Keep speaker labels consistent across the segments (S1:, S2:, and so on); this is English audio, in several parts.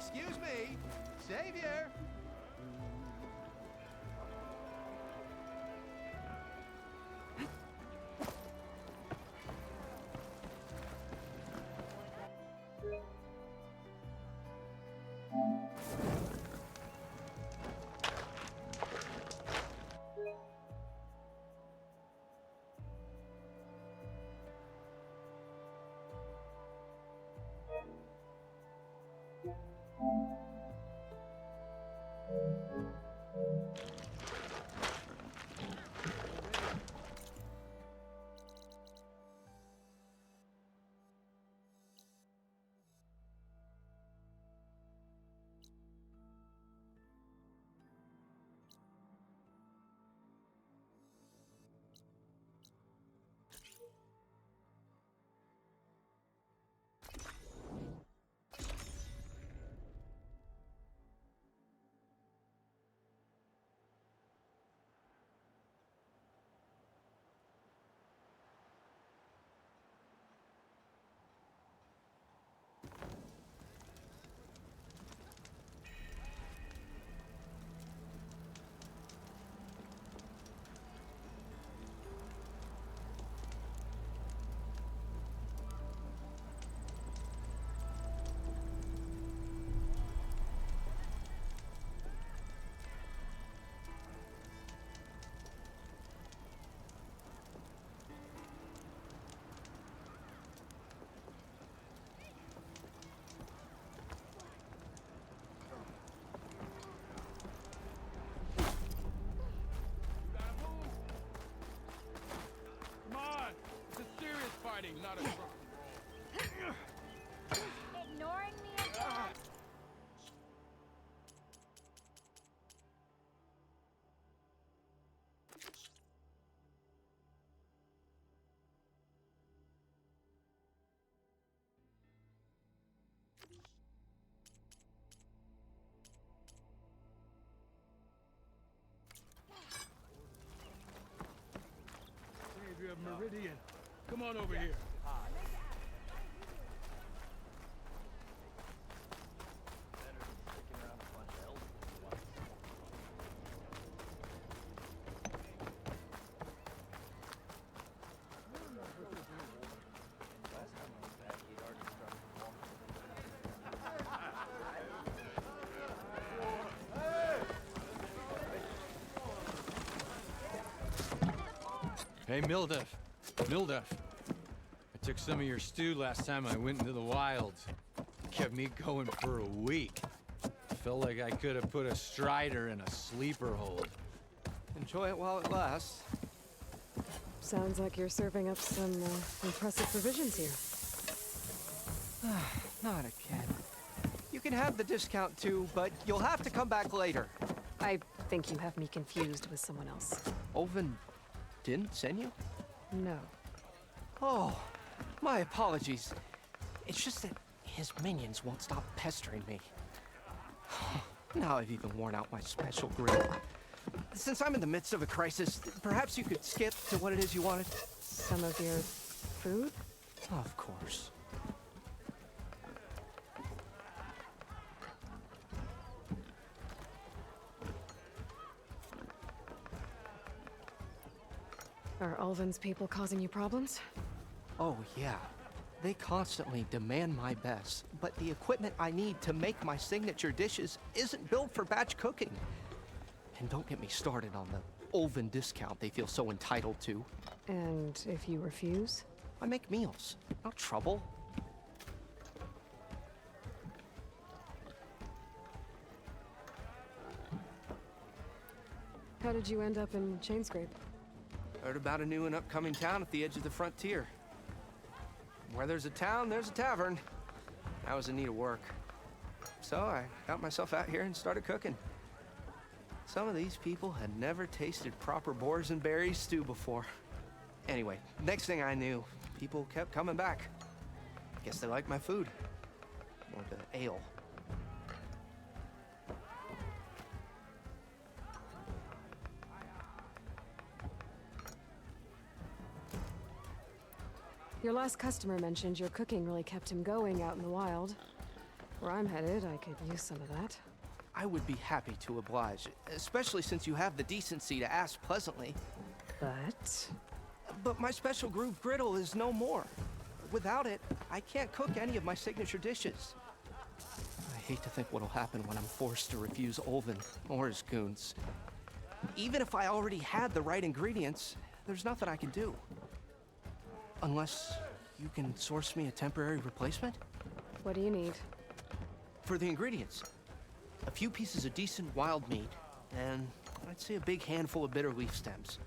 S1: Excuse me, Savior.
S2: Not a roll.
S3: Ignoring me again?
S2: Savior of Meridian, come on over here.
S4: Hey, Mildef. Mildef. I took some of your stew last time I went into the wilds. Kept me going for a week. Felt like I could have put a strider in a sleeper hold.
S5: Enjoy it while it lasts.
S6: Sounds like you're serving up some impressive provisions here.
S5: Not again. You can have the discount too, but you'll have to come back later.
S6: I think you have me confused with someone else.
S5: Oven didn't send you?
S6: No.
S5: Oh, my apologies. It's just that his minions won't stop pestering me. Now I've even worn out my special grill. Since I'm in the midst of a crisis, perhaps you could skip to what it is you wanted?
S6: Some of your food?
S5: Of course.
S6: Are Ulvin's people causing you problems?
S5: Oh, yeah. They constantly demand my best, but the equipment I need to make my signature dishes isn't built for batch cooking. And don't get me started on the Ulvin discount they feel so entitled to.
S6: And if you refuse?
S5: I make meals, not trouble.
S6: How did you end up in Chainscrape?
S5: Heard about a new and upcoming town at the edge of the frontier. Where there's a town, there's a tavern. I was in need of work. So I got myself out here and started cooking. Some of these people had never tasted proper boars and berries stew before. Anyway, next thing I knew, people kept coming back. Guess they liked my food. Or the ale.
S6: Your last customer mentioned your cooking really kept him going out in the wild. Where I'm headed, I could use some of that.
S5: I would be happy to oblige, especially since you have the decency to ask pleasantly. But my special groove griddle is no more. Without it, I can't cook any of my signature dishes. I hate to think what'll happen when I'm forced to refuse Olvin or his goons. Even if I already had the right ingredients, there's nothing I can do. Unless you can source me a temporary replacement?
S6: What do you need?
S5: For the ingredients, a few pieces of decent wild meat, and I'd say a big handful of bitter leaf stems.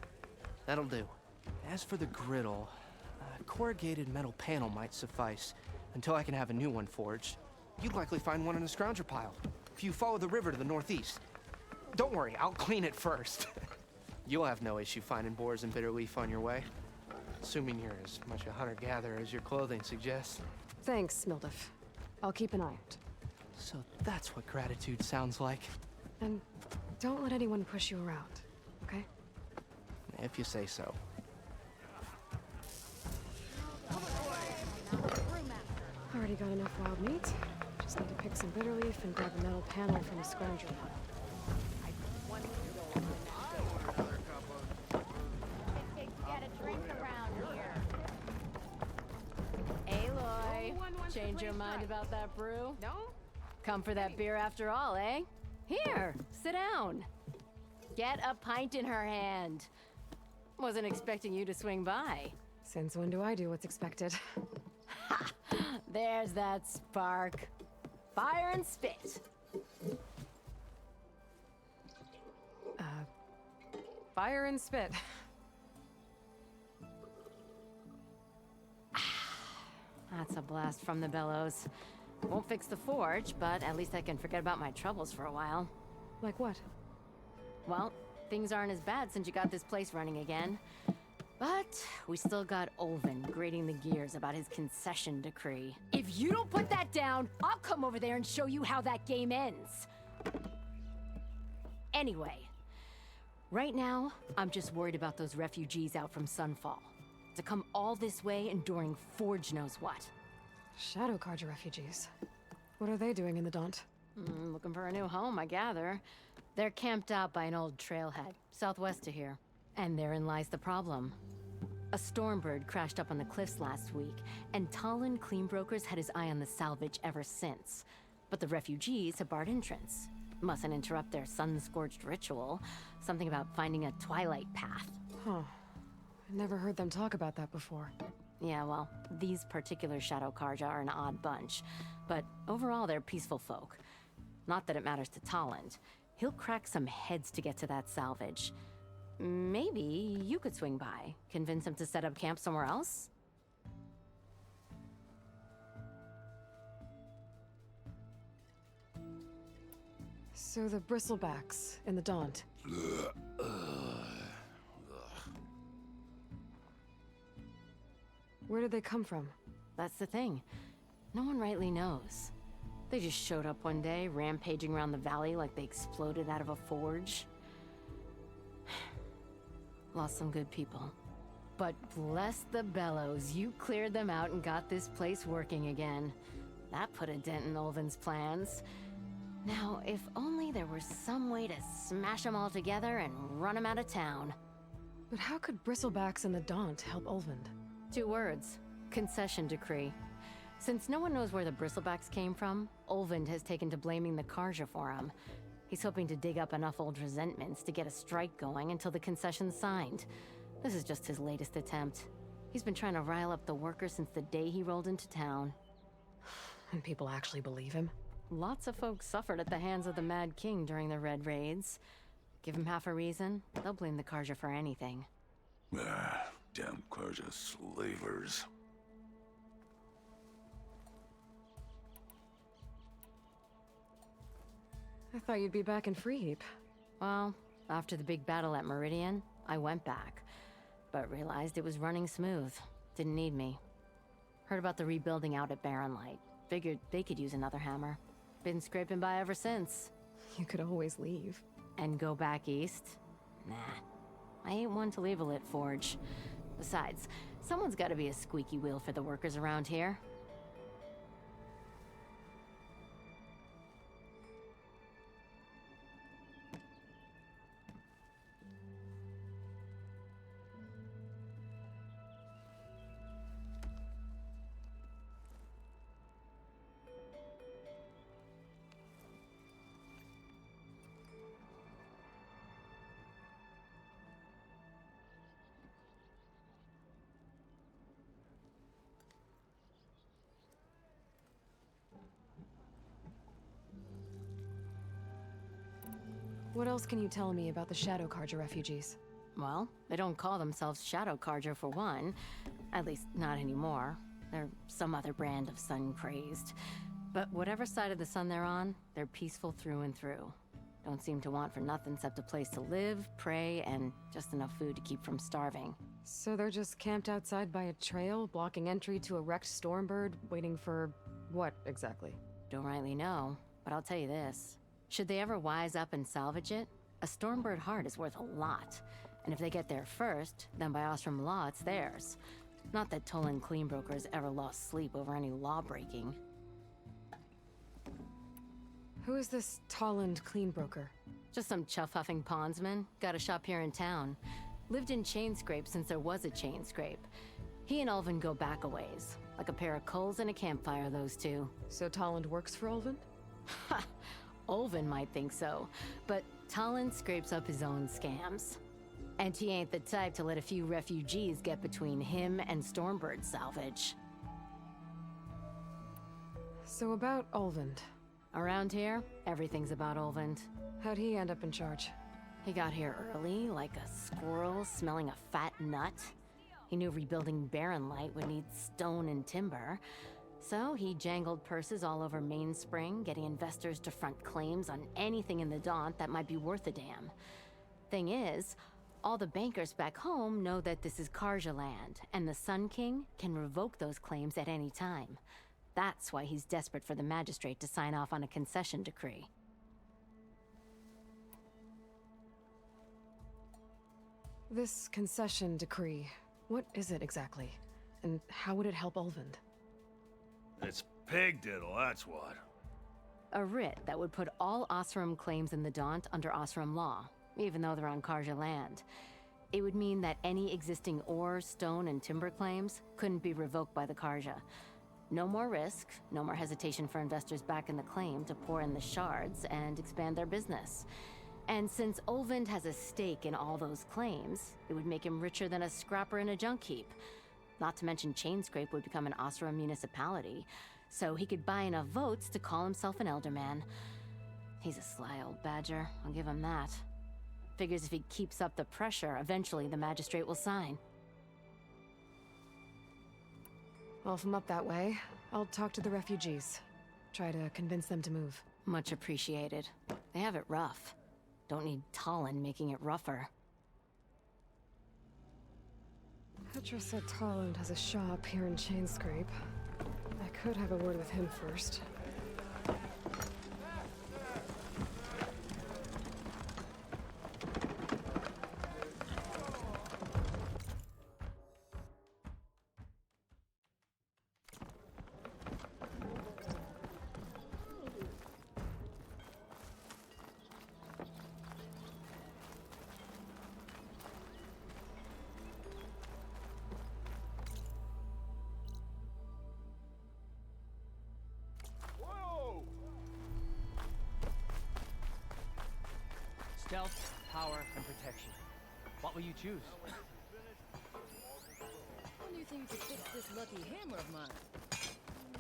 S5: That'll do. As for the griddle, a corrugated metal panel might suffice until I can have a new one forged. You'd likely find one in a scrounger pile if you follow the river to the northeast. Don't worry, I'll clean it first. You'll have no issue finding boars and bitter leaf on your way. Assuming you're as much a hunter-gatherer as your clothing suggests.
S6: Thanks, Mildef. I'll keep an eye out.
S5: So that's what gratitude sounds like.
S6: And don't let anyone push you around, okay?
S5: If you say so.
S6: Already got enough wild meat. Just need to pick some bitter leaf and grab a metal panel from the scrounger pile.
S3: Get a drink around here.
S7: Aloy, change your mind about that brew? No? Come for that beer after all, eh? Here, sit down. Get a pint in her hand. Wasn't expecting you to swing by.
S6: Since when do I do what's expected?
S7: Ha! There's that spark. Fire and spit.
S6: Fire and spit.
S7: That's a blast from the bellows. Won't fix the forge, but at least I can forget about my troubles for a while.
S6: Like what?
S7: Well, things aren't as bad since you got this place running again. But we still got Olvin grating the gears about his concession decree. If you don't put that down, I'll come over there and show you how that game ends. Anyway, right now, I'm just worried about those refugees out from Sunfall. To come all this way enduring Forge knows what.
S6: Shadow Carja refugees. What are they doing in the Daunt?
S7: Looking for a new home, I gather. They're camped out by an old trailhead, southwest of here. And therein lies the problem. A Stormbird crashed up on the cliffs last week, and Talon Cleanbrokers had his eye on the salvage ever since. But the refugees have barred entrance. Mustn't interrupt their sun-scorched ritual. Something about finding a twilight path.
S6: Huh. I never heard them talk about that before.
S7: Yeah, well, these particular Shadow Carja are an odd bunch. But overall, they're peaceful folk. Not that it matters to Talon. He'll crack some heads to get to that salvage. Maybe you could swing by, convince him to set up camp somewhere else?
S6: So the bristlebacks in the Daunt. Where did they come from?
S7: That's the thing. No one rightly knows. They just showed up one day, rampaging around the valley like they exploded out of a forge. Lost some good people. But bless the bellows, you cleared them out and got this place working again. That put a dent in Olvin's plans. Now, if only there were some way to smash them all together and run them out of town.
S6: But how could bristlebacks in the Daunt help Olvind?
S7: 2 words. Concession decree. Since no one knows where the bristlebacks came from, Olvind has taken to blaming the Carja for them. He's hoping to dig up enough old resentments to get a strike going until the concession's signed. This is just his latest attempt. He's been trying to rile up the workers since the day he rolled into town.
S6: And people actually believe him?
S7: Lots of folks suffered at the hands of the Mad King during the Red Raids. Give him half a reason, they'll blame the Carja for anything.
S8: Damn Carja slavers.
S6: I thought you'd be back in Freeheap.
S7: Well, after the big battle at Meridian, I went back, but realized it was running smooth. Didn't need me. Heard about the rebuilding out at Barren Light. Figured they could use another hammer. Been scraping by ever since.
S6: You could always leave.
S7: And go back east? Nah. I ain't one to leave a lit forge. Besides, someone's gotta be a squeaky wheel for the workers around here.
S6: What else can you tell me about the Shadow Carja refugees?
S7: Well, they don't call themselves Shadow Carja for one. At least, not anymore. They're some other brand of sun-crazed. But whatever side of the sun they're on, they're peaceful through and through. Don't seem to want for nothing except a place to live, pray, and just enough food to keep from starving.
S6: So they're just camped outside by a trail, blocking entry to a wrecked Stormbird, waiting for what exactly?
S7: Don't rightly know, but I'll tell you this. Should they ever wise up and salvage it, a Stormbird heart is worth a lot. And if they get there first, then by Ostrom law, it's theirs. Not that Tolan Cleanbrokers ever lost sleep over any law-breaking.
S6: Who is this Tolland Cleanbroker?
S7: Just some chuff-huffing pondsman. Got a shop here in town. Lived in Chainscrape since there was a Chainscrape. He and Ulvin go back a ways. Like a pair of coals and a campfire, those two.
S6: So Tolland works for Ulvin?
S7: Ha! Ulvin might think so, but Tolland scrapes up his own scams. And he ain't the type to let a few refugees get between him and Stormbird salvage.
S6: So about Ulvin.
S7: Around here, everything's about Ulvin.
S6: How'd he end up in charge?
S7: He got here early, like a squirrel smelling a fat nut. He knew rebuilding Barren Light would need stone and timber. So he jangled purses all over Mainspring, getting investors to front claims on anything in the Daunt that might be worth a damn. Thing is, all the bankers back home know that this is Carja land, and the Sun King can revoke those claims at any time. That's why he's desperate for the magistrate to sign off on a concession decree.
S6: This concession decree, what is it exactly? And how would it help Ulvin?
S8: It's pig diddle, that's what.
S7: A writ that would put all Osram claims in the Daunt under Osram law, even though they're on Carja land. It would mean that any existing ore, stone, and timber claims couldn't be revoked by the Carja. No more risk, no more hesitation for investors back in the claim to pour in the shards and expand their business. And since Ulvin has a stake in all those claims, it would make him richer than a scrapper in a junk heap. Not to mention Chainscrape would become an Osram municipality, so he could buy enough votes to call himself an elderman. He's a sly old badger, I'll give him that. Figures if he keeps up the pressure, eventually the magistrate will sign.
S6: Well, if I'm up that way, I'll talk to the refugees. Try to convince them to move.
S7: Much appreciated. They have it rough. Don't need Tolland making it rougher.
S6: Petra said Tolland has a shop here in Chainscrape. I could have a word with him first.
S9: Stealth, power, and protection. What will you choose?
S10: When do you think you could fix this lucky hammer of mine?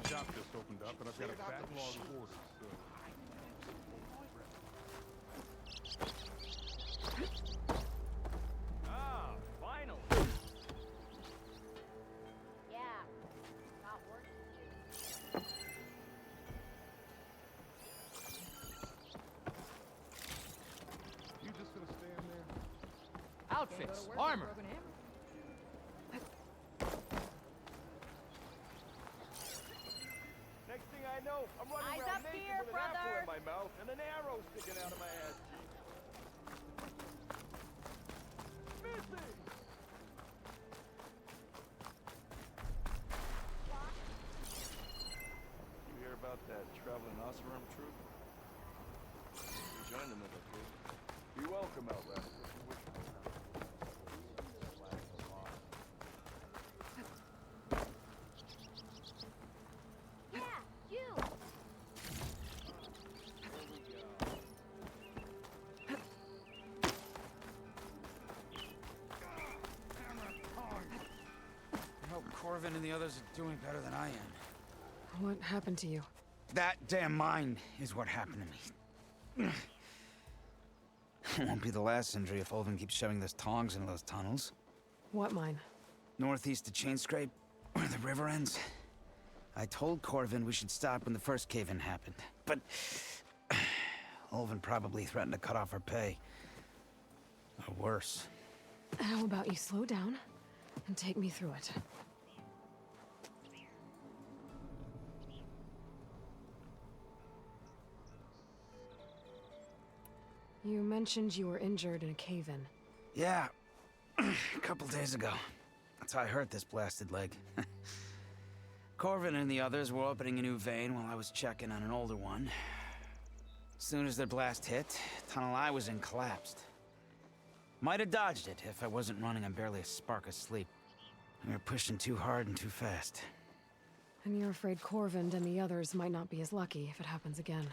S2: Shop just opened up, and I've got a backlog of orders, so...
S9: Ah, finally!
S3: Yeah. Got work to do.
S2: You just gonna stand there?
S9: Outfits, armor.
S11: Next thing I know, I'm running
S3: Eyes
S11: around
S3: up
S11: naked
S3: here,
S11: with an apple
S3: brother.
S11: in my mouth and an arrow sticking out of my ass cheek. Missy! You hear about that traveling Osram troop? We joined them with a troop. Be welcome, Outlander.
S3: Yeah, you.
S12: I hope Corvin and the others are doing better than I am.
S6: What happened to you?
S12: That damn mine is what happened to me. Won't be the last injury if Olvin keeps shoving those tongs into those tunnels.
S6: What mine?
S12: Northeast of Chain Scrape, where the river ends. I told Corvin we should stop when the first cave-in happened, but... Olvin probably threatened to cut off our pay. Or worse.
S6: How about you slow down and take me through it? You mentioned you were injured in a cave-in.
S12: Yeah, a couple days ago. That's how I hurt this blasted leg. Corvin and the others were opening a new vein while I was checking on an older one. As soon as their blast hit, the tunnel I was in collapsed. Might have dodged it if I wasn't running on barely a spark of sleep. We were pushing too hard and too fast.
S6: And you're afraid Corvin and the others might not be as lucky if it happens again.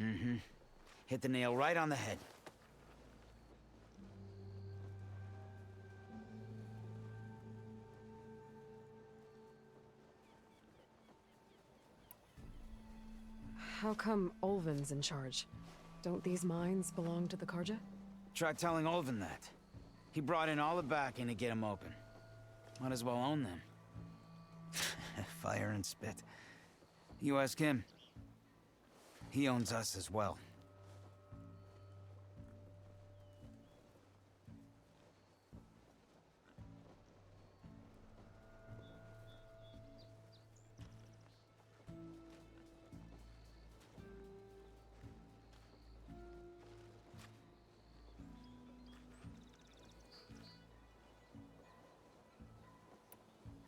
S12: Mm-hmm. Hit the nail right on the head.
S6: How come Olvin's in charge? Don't these mines belong to the Karja?
S12: Try telling Olvin that. He brought in all the backing to get them open. Might as well own them. Fire and spit. You ask him. He owns us as well.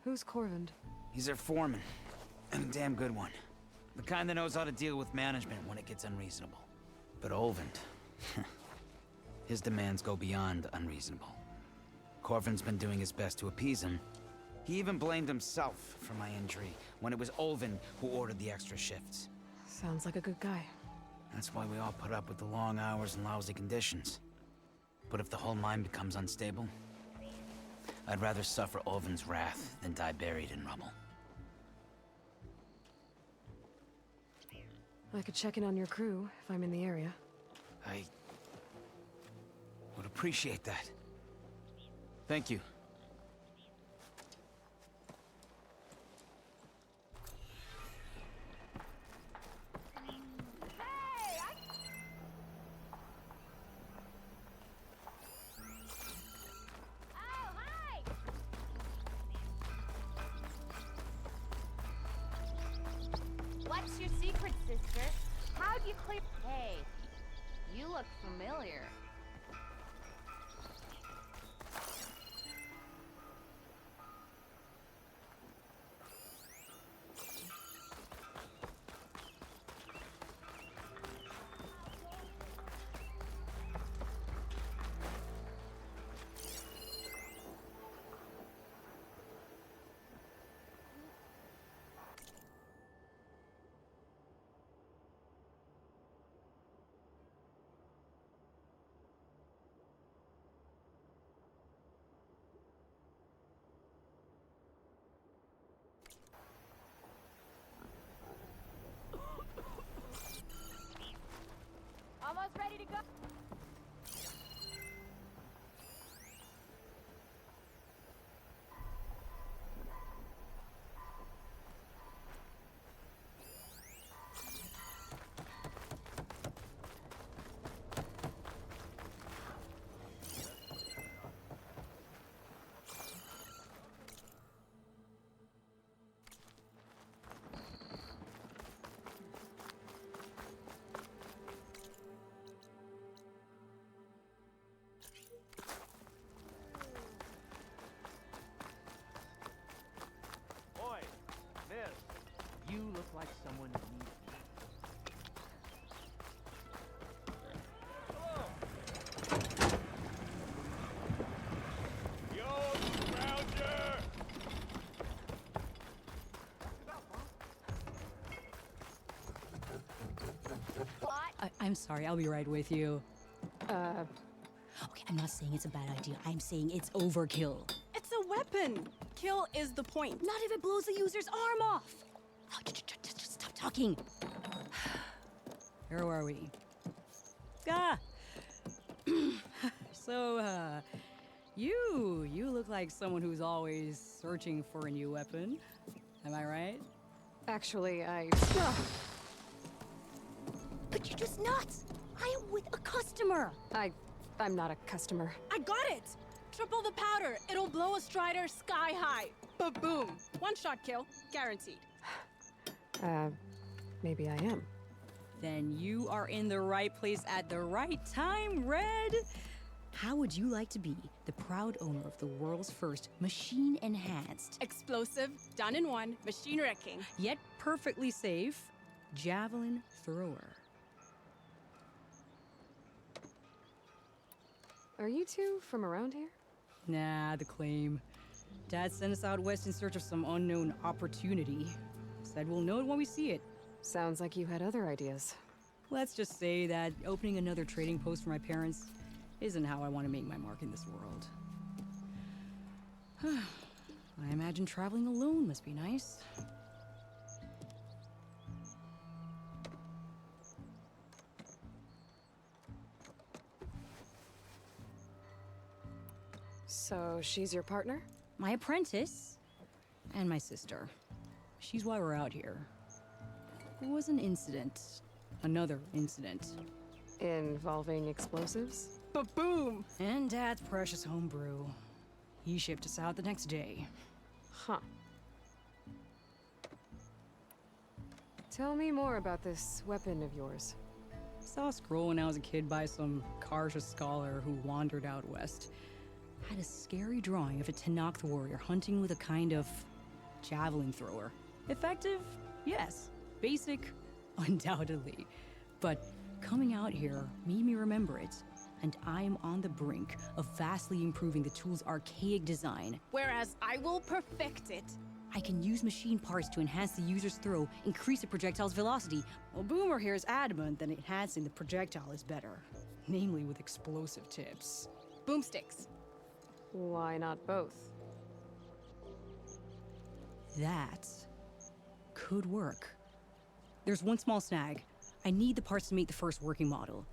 S6: Who's Corvin?
S12: He's their foreman, and a damn good one. The kind that knows how to deal with management when it gets unreasonable. But Olvin, his demands go beyond unreasonable. Corvin's been doing his best to appease him. He even blamed himself for my injury when it was Olvin who ordered the extra shifts.
S6: Sounds like a good guy.
S12: That's why we all put up with the long hours and lousy conditions. But if the whole mine becomes unstable, I'd rather suffer Olvin's wrath than die buried in rubble.
S6: I could check in on your crew if I'm in the area.
S12: I would appreciate that. Thank you.
S3: What's your secret, sister? How'd you clear? Hey, you look familiar. Almost ready to go.
S9: Boy, miss, you look like someone who needs
S10: I'm sorry, I'll be right with you.
S6: Okay,
S10: I'm not saying it's a bad idea. I'm saying it's overkill.
S13: It's a weapon. Kill is the point.
S10: Not if it blows the user's arm off. Oh, just stop talking. Where were we? Ah! So, you look like someone who's always searching for a new weapon. Am I right?
S6: Actually,
S10: But you're just nuts! I am with a customer!
S6: I'm not a customer.
S13: I got it! Triple the powder. It'll blow a Strider sky high. Ba-boom. One-shot kill. Guaranteed.
S6: Maybe I am.
S10: Then you are in the right place at the right time, Red! How would you like to be the proud owner of the world's first machine-enhanced,
S13: Explosive, done in one, machine wrecking.
S10: yet perfectly safe, javelin thrower?
S6: Are you two from around here?
S10: Nah, the claim. Dad sent us out west in search of some unknown opportunity. Said we'll know it when we see it.
S6: Sounds like you had other ideas.
S10: Let's just say that opening another trading post for my parents isn't how I want to make my mark in this world. I imagine traveling alone must be nice.
S6: So she's your partner?
S10: My apprentice and my sister. She's why we're out here. There was an incident. Another incident.
S6: Involving explosives?
S13: Ba-boom!
S10: And Dad's precious homebrew. He shipped us out the next day.
S6: Huh. Tell me more about this weapon of yours.
S10: Saw a scroll when I was a kid by some Karsha scholar who wandered out west. Had a scary drawing of a Tenakth warrior hunting with a kind of javelin thrower. Effective? Yes. Basic? Undoubtedly. But coming out here made me remember it, and I am on the brink of vastly improving the tool's archaic design.
S13: Whereas I will perfect it.
S10: I can use machine parts to enhance the user's throw, increase the projectile's velocity. Well, Boomer here is adamant that enhancing the projectile is better, namely with explosive tips.
S13: Boomsticks.
S6: Why not both?
S10: That could work. There's one small snag. I need the parts to make the first working model.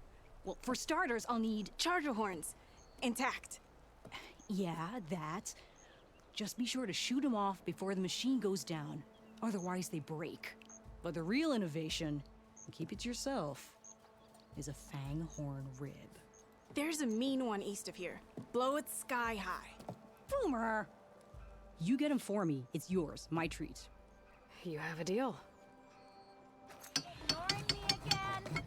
S13: Well, for starters, I'll need charger horns. Intact.
S10: Yeah, that. Just be sure to shoot them off before the machine goes down. Otherwise, they break. But the real innovation, and keep it to yourself, is a fang horn rib.
S13: There's a mean one east of here. Blow it sky high.
S10: Boomer! You get him for me. It's yours. My treat.
S6: You have a deal.
S3: Ignoring me again?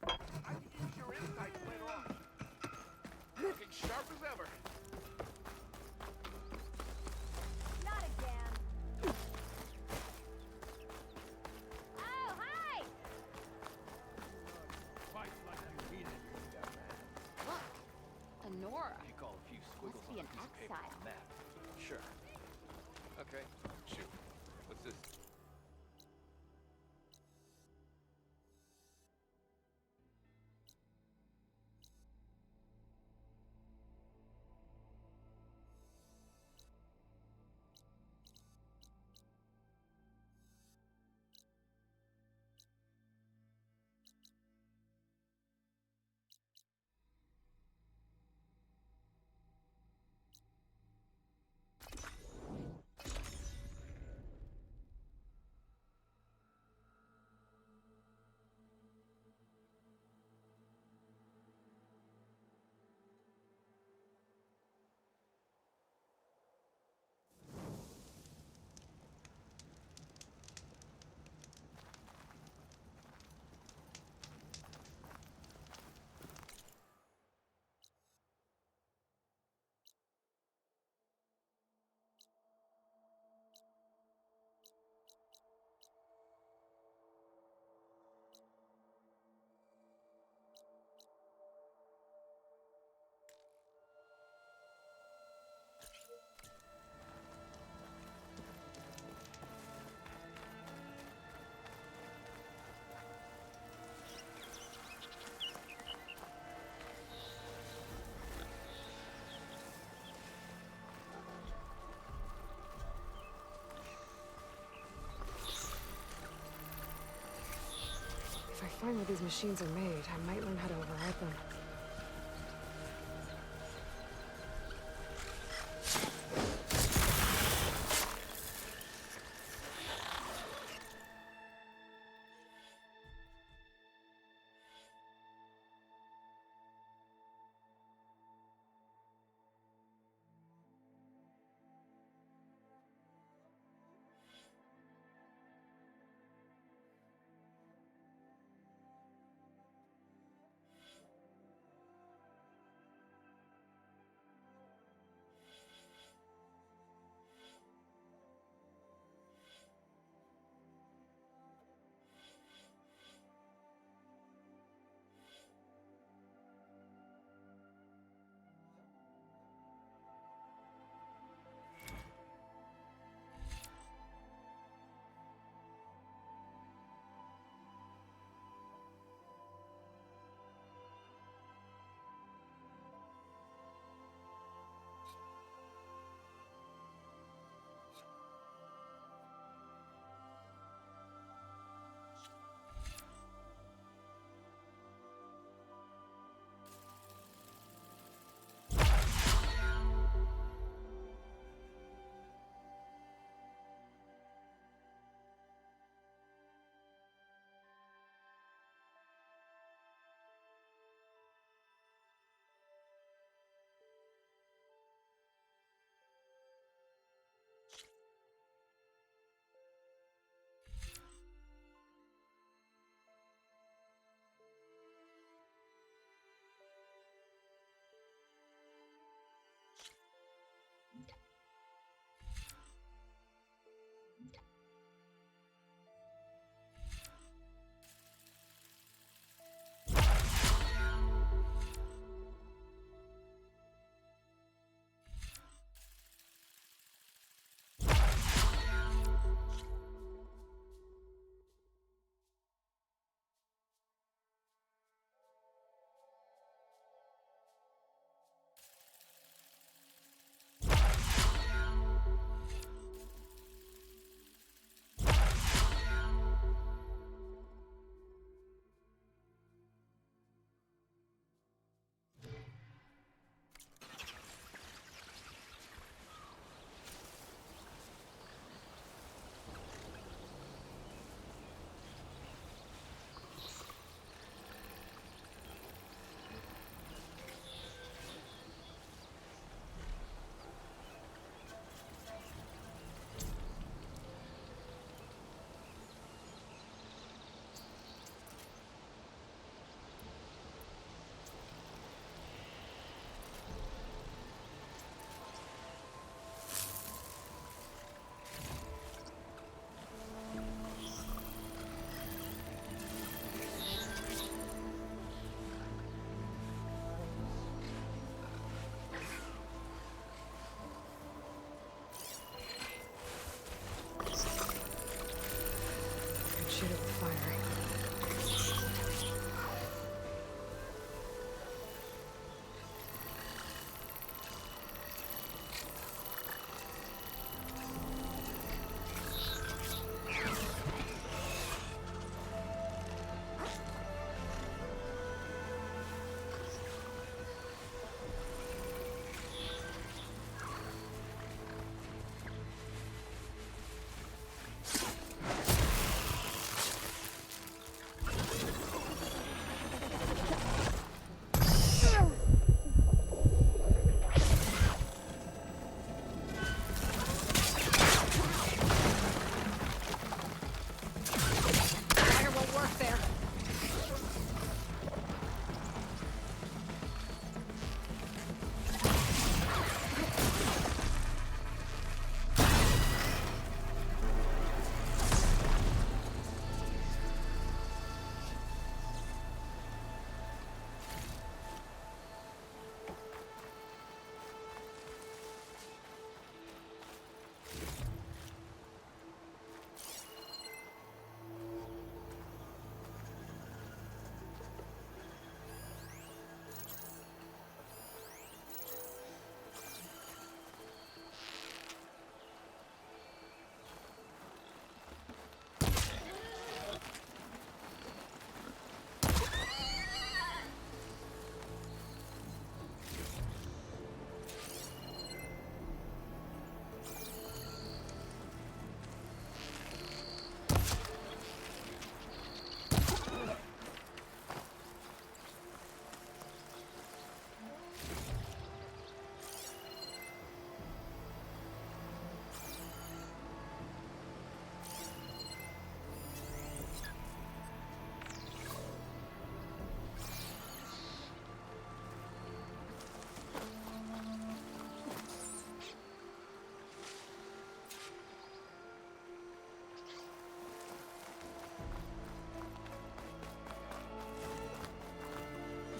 S11: I can use your insights later on. Looking sharp as ever.
S3: Not again. Oh, hi!
S2: Fight like I mean it.
S3: Look, Honora.
S1: Pick all a few squiggles
S3: Must be
S1: on
S3: an
S1: a piece of paper
S3: exile.
S1: on a map. Sure. Okay, shoot. What's this?
S6: find where these machines are made, I might learn how to override them.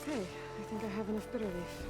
S6: Hey, I think I have enough bitter leaf.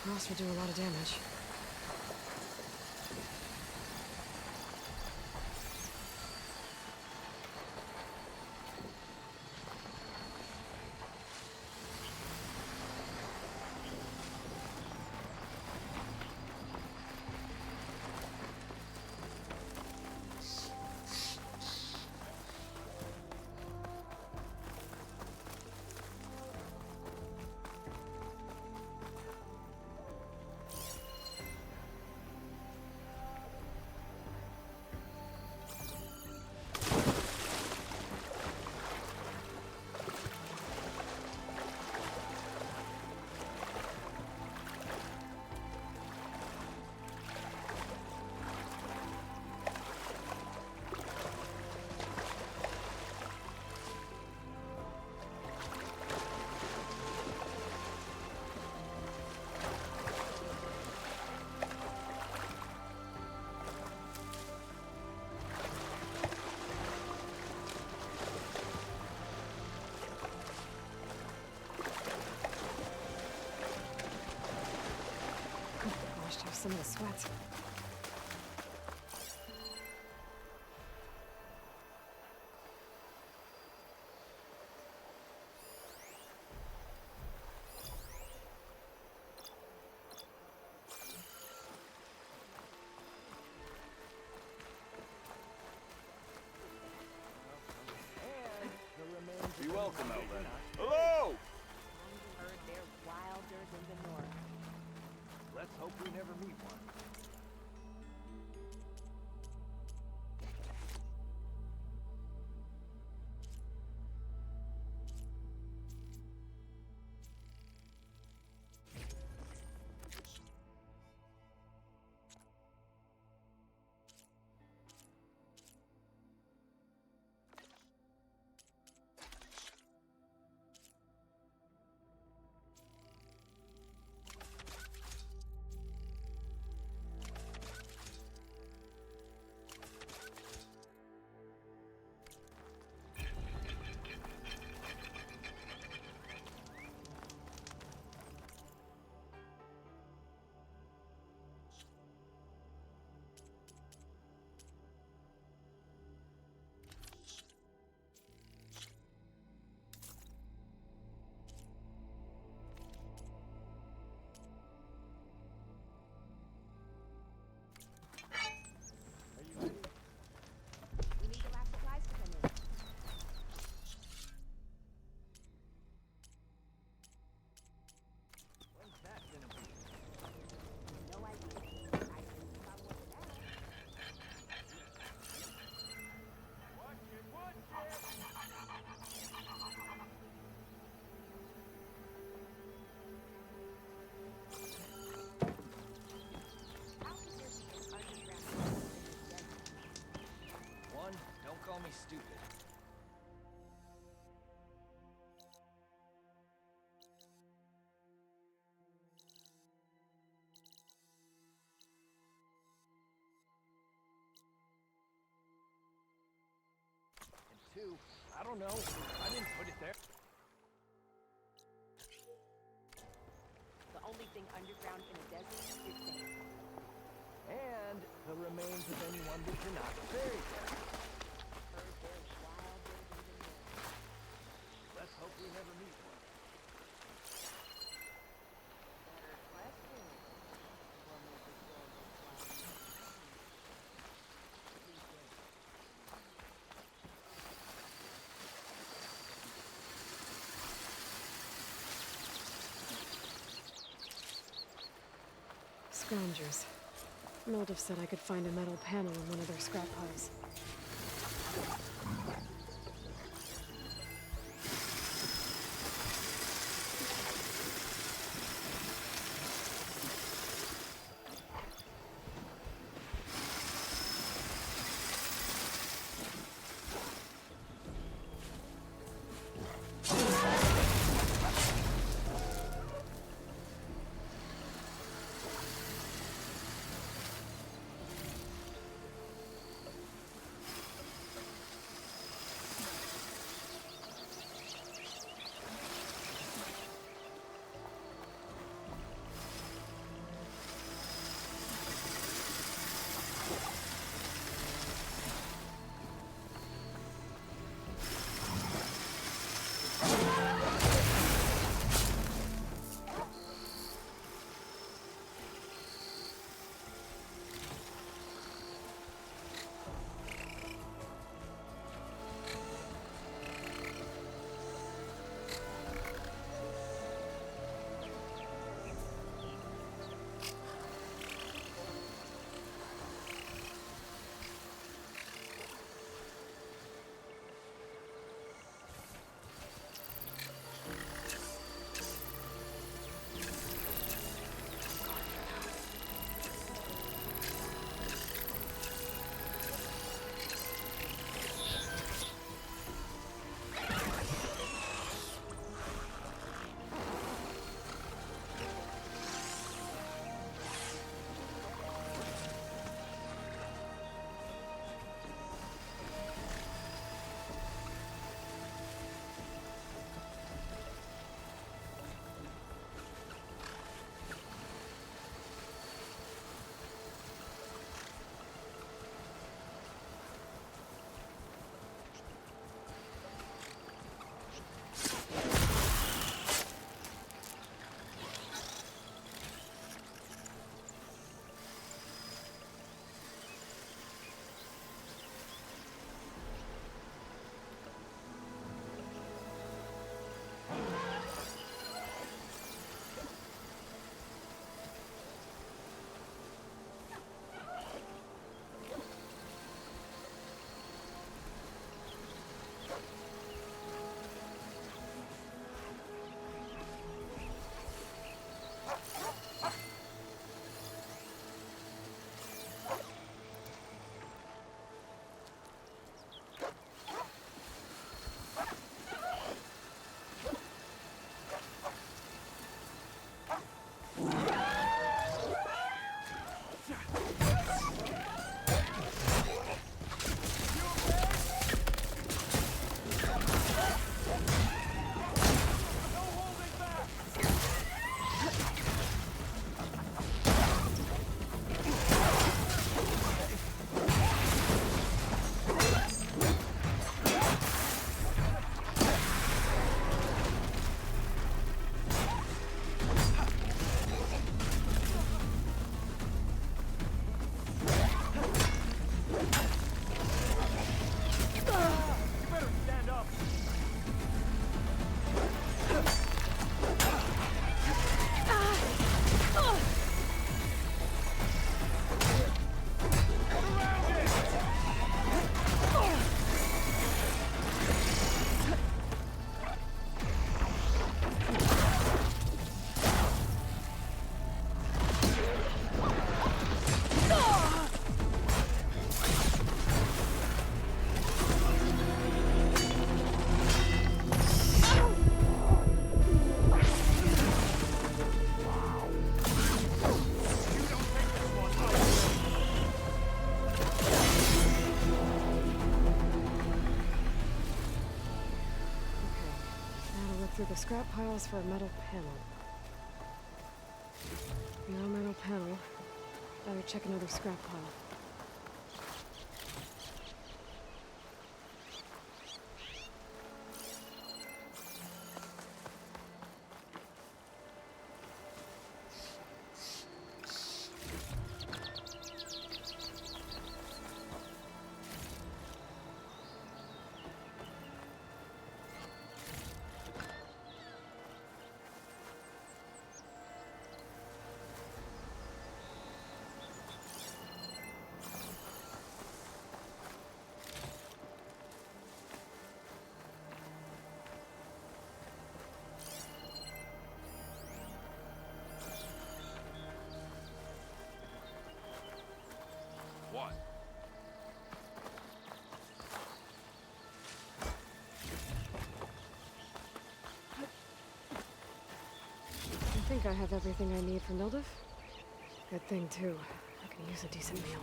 S6: Frost would do a lot of damage. Washed off some of the sweat.
S11: Be welcome, Outlander. Hello!
S3: Heard they're wilder than the north.
S9: Let's hope we never meet one. I don't know. I didn't put it there.
S14: The only thing underground in a desert is sand.
S9: And the remains of anyone that you're not buried there.
S14: Heard there's wild buildings in there.
S9: Let's hope we never meet one.
S14: Better question. What makes it so wild?
S6: Scroungers. Mildev said I could find a metal panel in one of their scrap piles. through the scrap piles for a metal panel. No metal panel. Better check another scrap pile.
S1: What?
S6: I think I have everything I need for Mildef. Good thing, too. I can use a decent meal.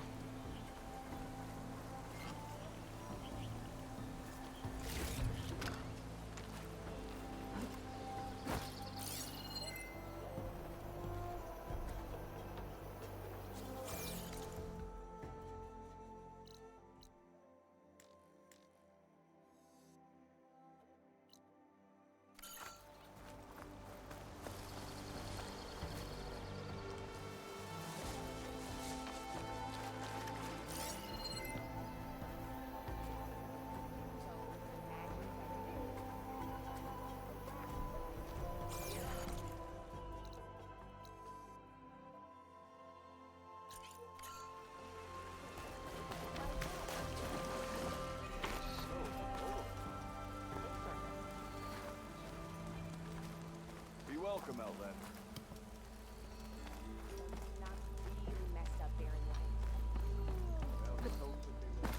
S11: Be welcome, Outlander.
S14: Not really messed up very
S11: Well, let's hope that they will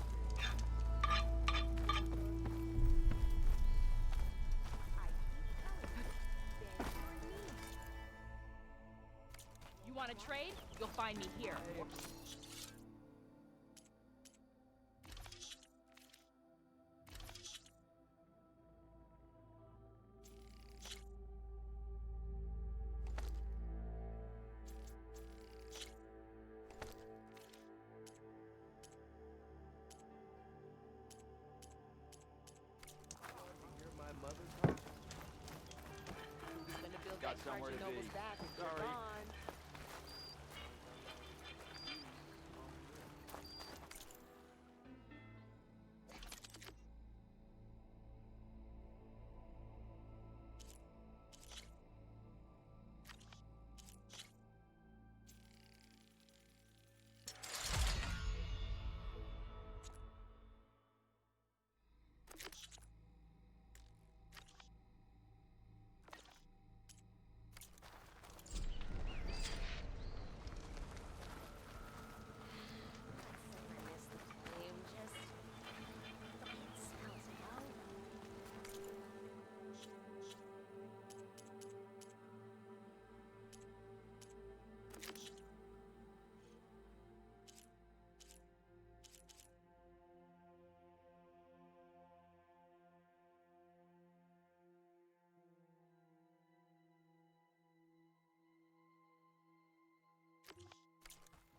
S13: You want to trade? You'll find me here.
S1: Got somewhere to be. Sorry.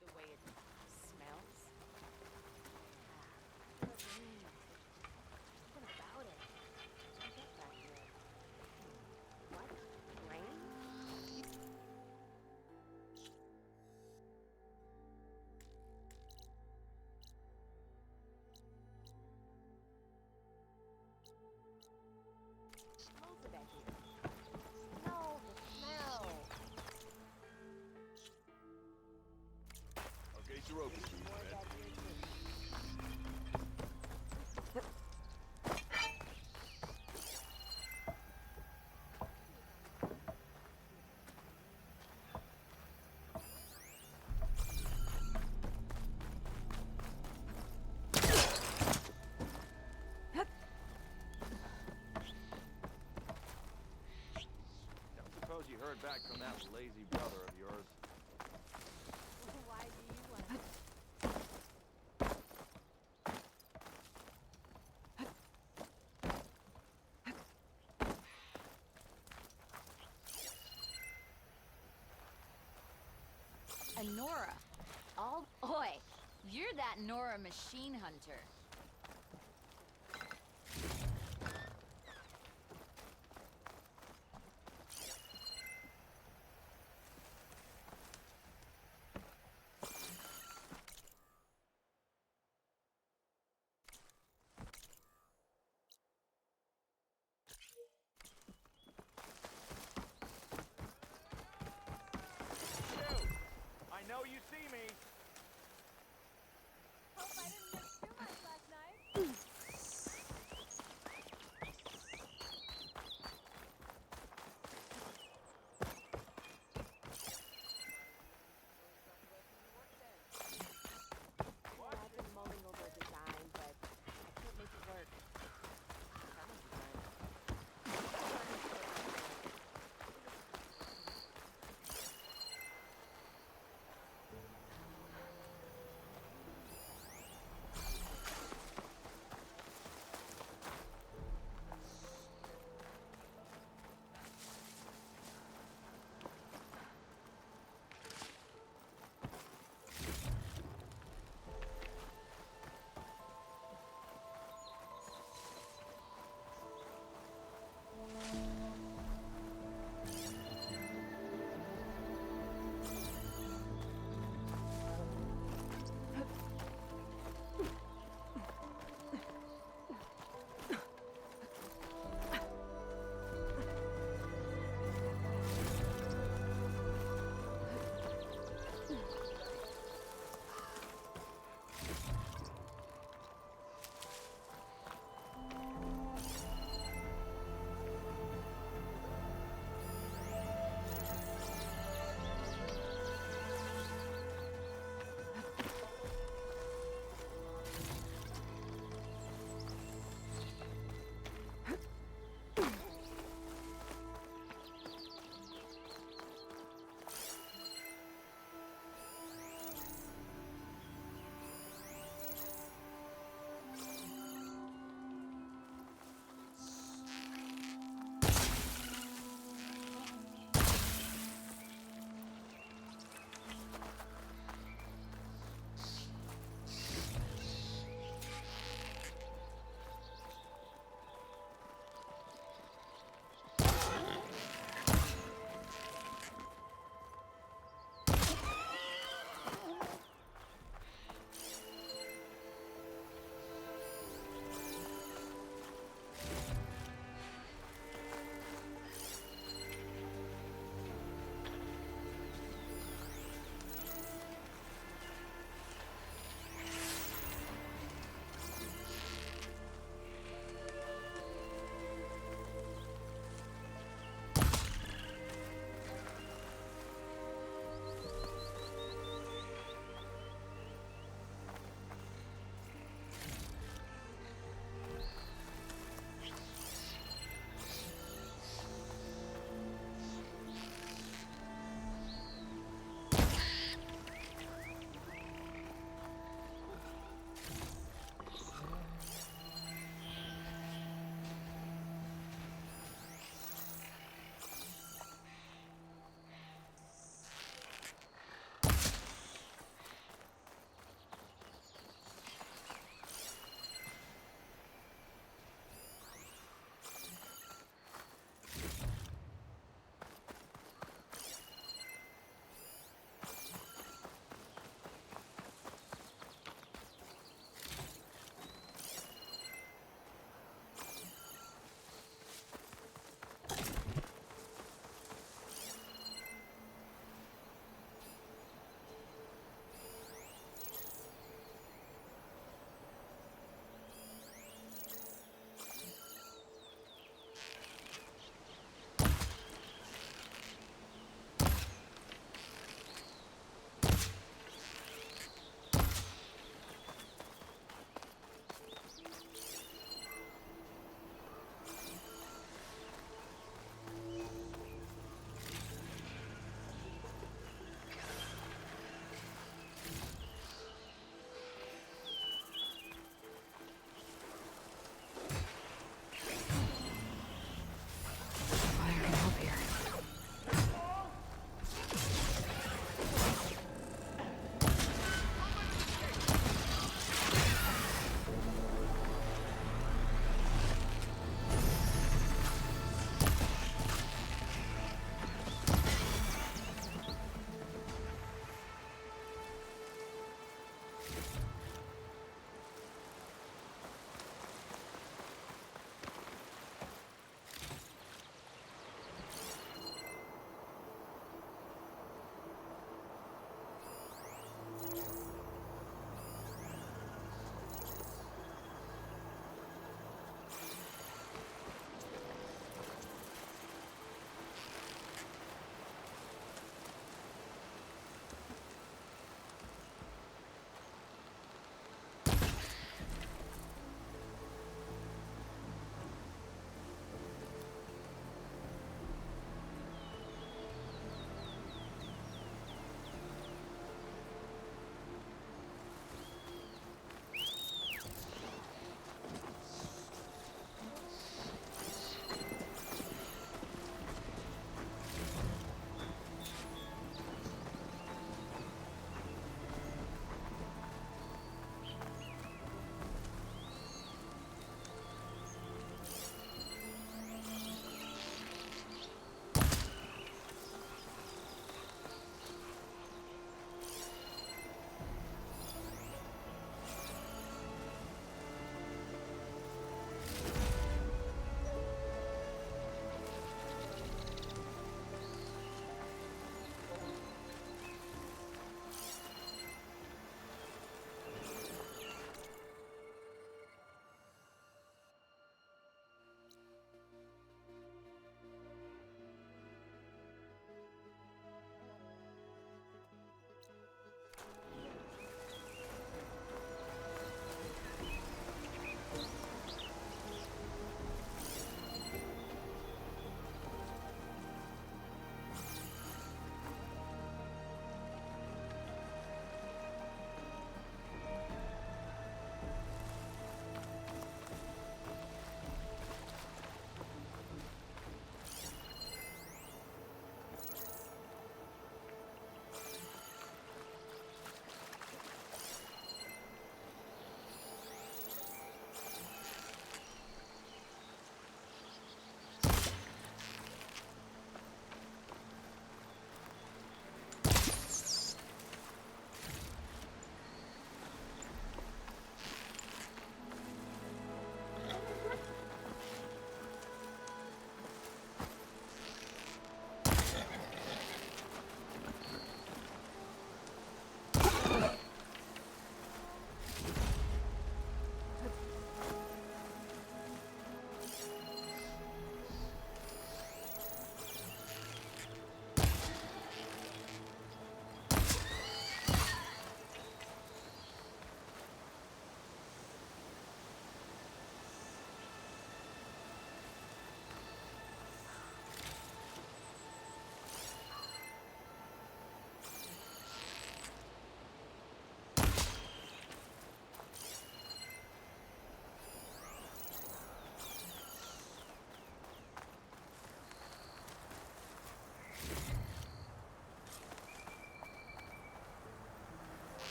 S14: The way it smells. What about it? Get back here. What? Rain? Smells it back here. No, the smell.
S11: Our gates are open, Red.
S1: Don't suppose you heard back from that lazy brother of yours.
S14: Why do you want to?
S3: A Nora. Oh, boy. You're that Nora machine hunter.
S9: I know you see me.
S3: Hope I didn't miss too much last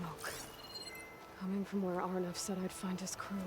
S6: smoke. Coming from where Arnav said I'd find his crew.